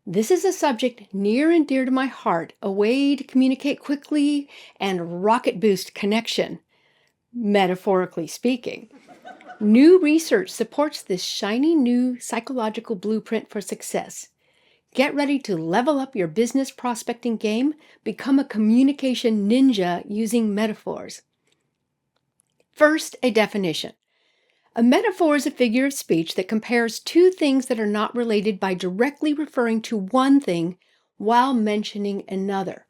This is a subject near and dear to my heart, a way to communicate quickly and rocket boost connection, metaphorically speaking. New research supports this shiny new psychological blueprint for success. Get ready to level up your business prospecting game, become a communication ninja using metaphors. First, a definition. A metaphor is a figure of speech that compares two things that are not related by directly referring to one thing while mentioning another.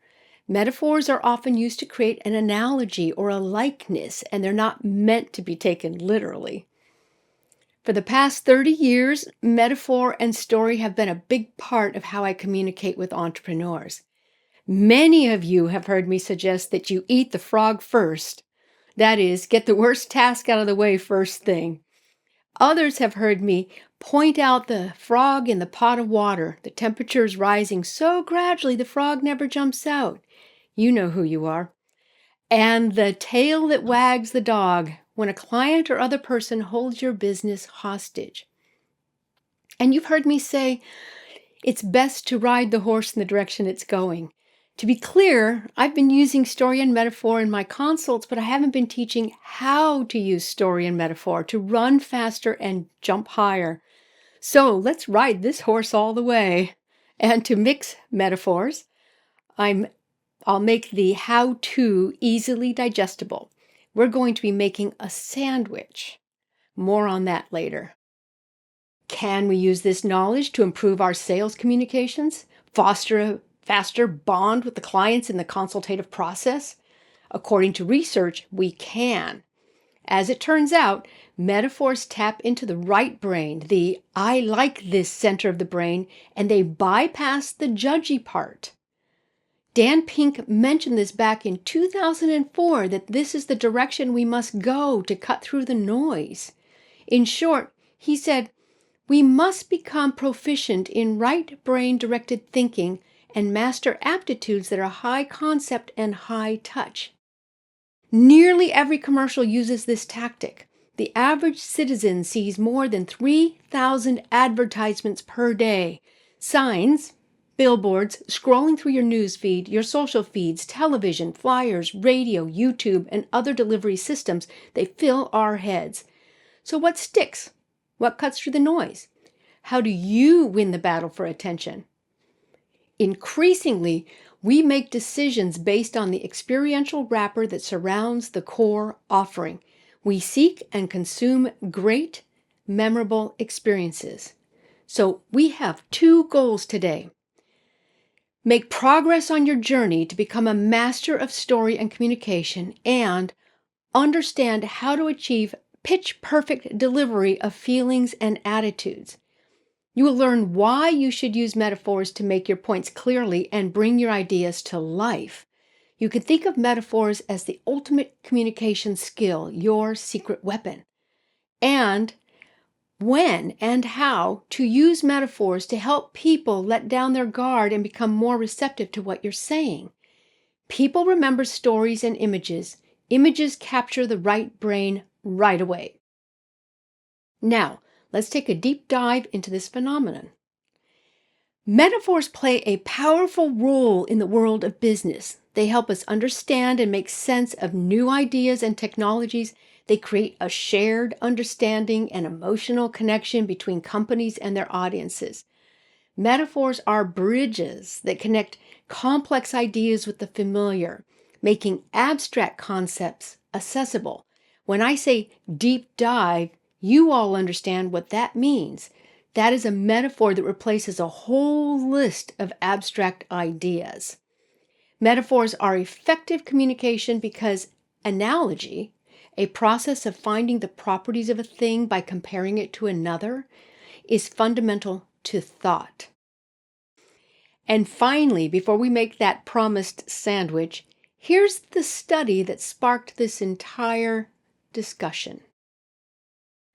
Metaphors are often used to create an analogy or a likeness, and they're not meant to be taken literally. For the past 30 years, metaphor and story have been a big part of how I communicate with entrepreneurs. Many of you have heard me suggest that you eat the frog first. That is, get the worst task out of the way first thing. Others have heard me point out the frog in the pot of water. The temperature is rising so gradually the frog never jumps out. You know who you are. And the tail that wags the dog when a client or other person holds your business hostage. And you've heard me say, it's best to ride the horse in the direction it's going. To be clear, I've been using story and metaphor in my consults, but I haven't been teaching how to use story and metaphor to run faster and jump higher. So let's ride this horse all the way. And to mix metaphors, I'll make the how-to easily digestible. We're going to be making a sandwich. More on that later. Can we use this knowledge to improve our sales communications, foster a faster bond with the clients in the consultative process? According to research, we can. As it turns out, metaphors tap into the right brain, the I like this center of the brain, and they bypass the judgy part. Dan Pink mentioned this back in 2004, that this is the direction we must go to cut through the noise. In short, he said, we must become proficient in right brain directed thinking and master aptitudes that are high concept and high touch. Nearly every commercial uses this tactic. The average citizen sees more than 3,000 advertisements per day. Signs, billboards, scrolling through your news feed, your social feeds, television, flyers, radio, YouTube, and other delivery systems, they fill our heads. So what sticks? What cuts through the noise? How do you win the battle for attention? Increasingly, we make decisions based on the experiential wrapper that surrounds the core offering. We seek and consume great, memorable experiences. So we have two goals today. Make progress on your journey to become a master of story and communication, and understand how to achieve pitch-perfect delivery of feelings and attitudes. You will learn why you should use metaphors to make your points clearly and bring your ideas to life. You can think of metaphors as the ultimate communication skill, your secret weapon. And when and how to use metaphors to help people let down their guard and become more receptive to what you're saying. People remember stories and images. Images capture the right brain right away. Now, let's take a deep dive into this phenomenon. Metaphors play a powerful role in the world of business. They help us understand and make sense of new ideas and technologies. They create a shared understanding and emotional connection between companies and their audiences. Metaphors are bridges that connect complex ideas with the familiar, making abstract concepts accessible. When I say deep dive, you all understand what that means. That is a metaphor that replaces a whole list of abstract ideas. Metaphors are effective communication because analogy, a process of finding the properties of a thing by comparing it to another, is fundamental to thought. And finally, before we make that promised sandwich, here's the study that sparked this entire discussion.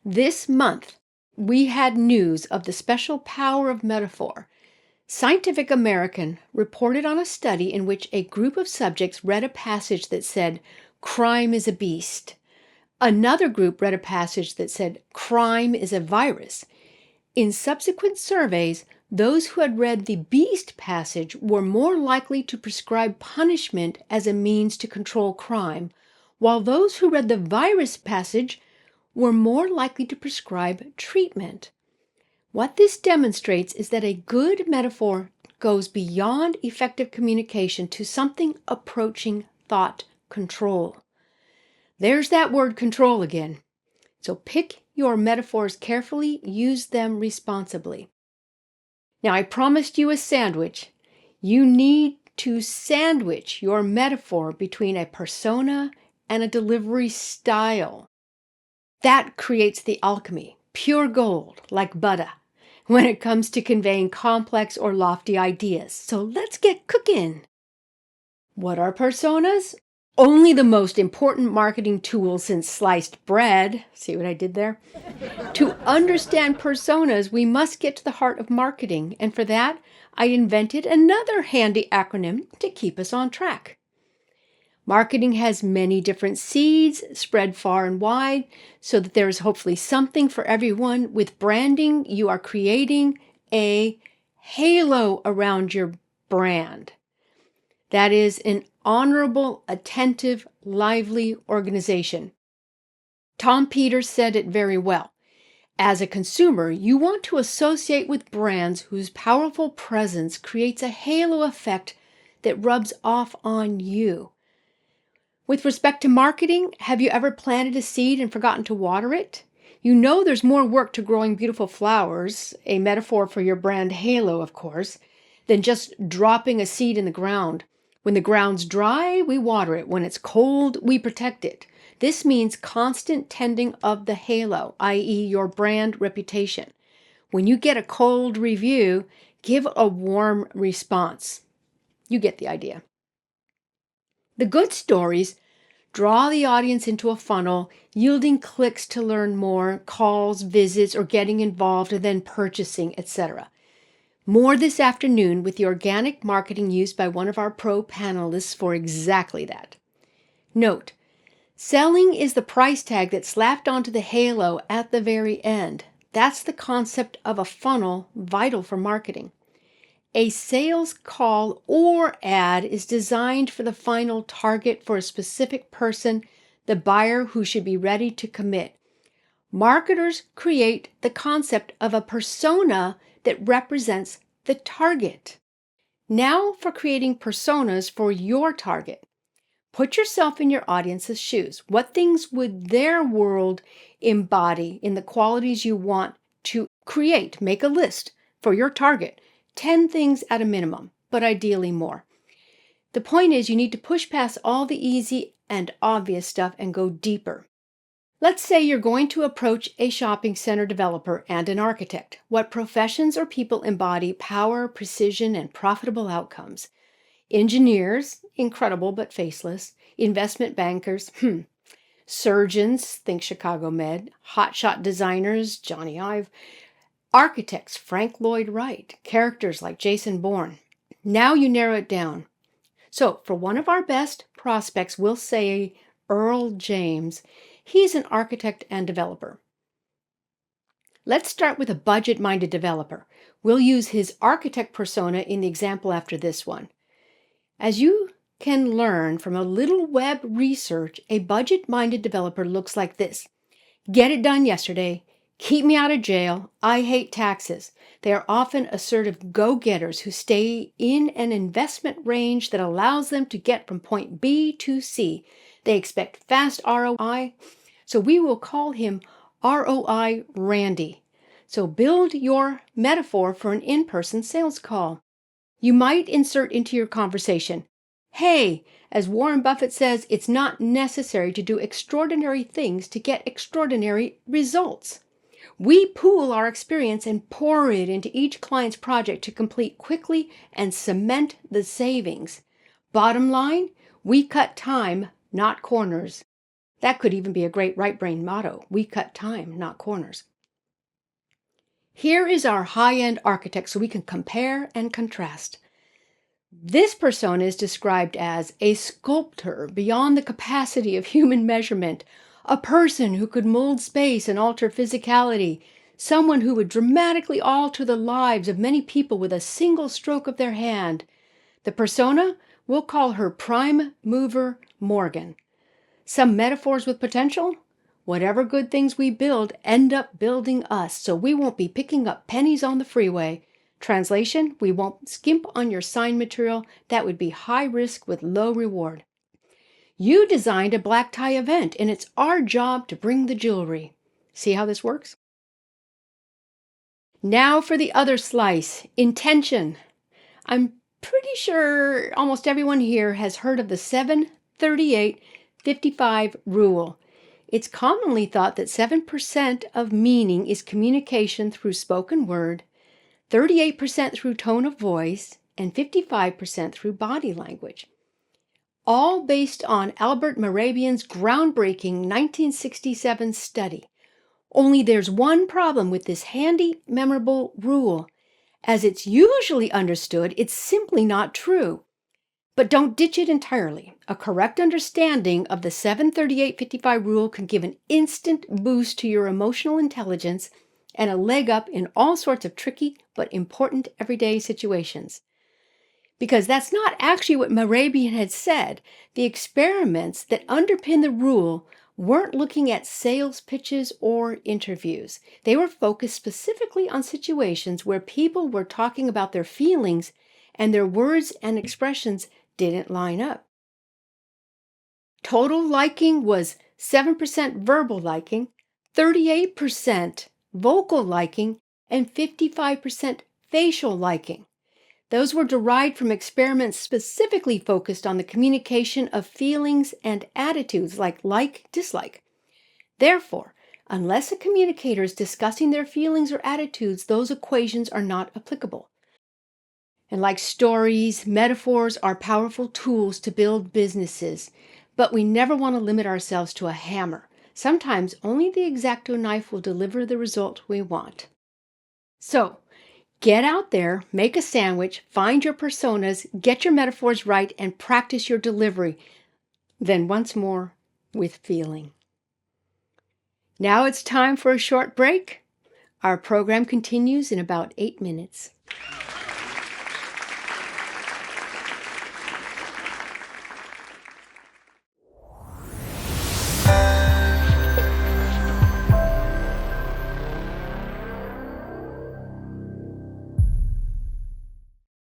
This month, we had news of the special power of metaphor. Scientific American reported on a study in which a group of subjects read a passage that said, "Crime is a beast." Another group read a passage that said, "Crime is a virus." In subsequent surveys, those who had read the beast passage were more likely to prescribe punishment as a means to control crime, while those who read the virus passage were more likely to prescribe treatment. What this demonstrates is that a good metaphor goes beyond effective communication to something approaching thought control. There's that word control again. So pick your metaphors carefully, use them responsibly. Now, I promised you a sandwich. You need to sandwich your metaphor between a persona and a delivery style. That creates the alchemy, pure gold, like butter, when it comes to conveying complex or lofty ideas. So let's get cooking. What are personas? Only the most important marketing tool since sliced bread. See what I did there? To understand personas, we must get to the heart of marketing. And for that, I invented another handy acronym to keep us on track. Marketing has many different seeds spread far and wide so that there is hopefully something for everyone. With branding, you are creating a halo around your brand. That is an honorable, attentive, lively organization. Tom Peters said it very well. As a consumer, you want to associate with brands whose powerful presence creates a halo effect that rubs off on you. With respect to marketing, have you ever planted a seed and forgotten to water it? You know there's more work to growing beautiful flowers, a metaphor for your brand halo, of course, than just dropping a seed in the ground. When the ground's dry, we water it. When it's cold, we protect it. This means constant tending of the halo, i.e. your brand reputation. When you get a cold review, give a warm response. You get the idea. The good stories draw the audience into a funnel, yielding clicks to learn more, calls, visits, or getting involved and then purchasing, etc. More this afternoon with the organic marketing used by one of our pro panelists for exactly that. Note, selling is the price tag that's slapped onto the halo at the very end. That's the concept of a funnel, vital for marketing. A sales call or ad is designed for the final target for a specific person, the buyer who should be ready to commit. Marketers create the concept of a persona that represents the target. Now for creating personas for your target. Put yourself in your audience's shoes. What things would their world embody in the qualities you want to create? Make a list for your target. 10 things at a minimum, but ideally more. The point is you need to push past all the easy and obvious stuff and go deeper. Let's say you're going to approach a shopping center developer and an architect. What professions or people embody power, precision, and profitable outcomes? Engineers, incredible but faceless. Investment bankers, surgeons, think Chicago Med. Hotshot designers, Johnny Ive. Architects, Frank Lloyd Wright. Characters like Jason Bourne. Now you narrow it down. So for one of our best prospects, we'll say Earl James. He's an architect and developer. Let's start with a budget-minded developer. We'll use his architect persona in the example after this one. As you can learn from a little web research, a budget-minded developer looks like this. Get it done yesterday. Keep me out of jail. I hate taxes. They are often assertive go-getters who stay in an investment range that allows them to get from point B to C. They expect fast ROI, so we will call him ROI Randy. So build your metaphor for an in-person sales call. You might insert into your conversation, hey, as Warren Buffett says, it's not necessary to do extraordinary things to get extraordinary results. We pool our experience and pour it into each client's project to complete quickly and cement the savings. Bottom line, we cut time, not corners. That could even be a great right brain motto. We cut time, not corners. Here is our high-end architect so we can compare and contrast. This persona is described as a sculptor beyond the capacity of human measurement, a person who could mold space and alter physicality, someone who would dramatically alter the lives of many people with a single stroke of their hand. The persona, we'll call her Prime Mover Morgan. Some metaphors with potential? Whatever good things we build end up building us, so we won't be picking up pennies on the freeway. Translation, we won't skimp on your sign material. That would be high risk with low reward. You designed a black tie event, and it's our job to bring the jewelry. See how this works? Now for the other slice, intention. I'm pretty sure almost everyone here has heard of the 7-38-55 rule. It's commonly thought that 7% of meaning is communication through spoken word, 38% through tone of voice, and 55% through body language. All based on Albert Mehrabian's groundbreaking 1967 study. Only there's one problem with this handy, memorable rule. As it's usually understood, it's simply not true. But don't ditch it entirely. A correct understanding of the 7-38-55 rule can give an instant boost to your emotional intelligence and a leg up in all sorts of tricky but important everyday situations. Because that's not actually what Mehrabian had said. The experiments that underpin the rule weren't looking at sales pitches or interviews. They were focused specifically on situations where people were talking about their feelings and their words and expressions didn't line up. Total liking was 7% verbal liking, 38% vocal liking, and 55% facial liking. Those were derived from experiments specifically focused on the communication of feelings and attitudes like, dislike. Therefore, unless a communicator is discussing their feelings or attitudes, those equations are not applicable. And like stories, metaphors are powerful tools to build businesses, but we never want to limit ourselves to a hammer. Sometimes only the X-Acto knife will deliver the result we want. So, get out there, make a sandwich, find your personas, get your metaphors right, and practice your delivery. Then once more, with feeling. Now it's time for a short break. Our program continues in about 8 minutes.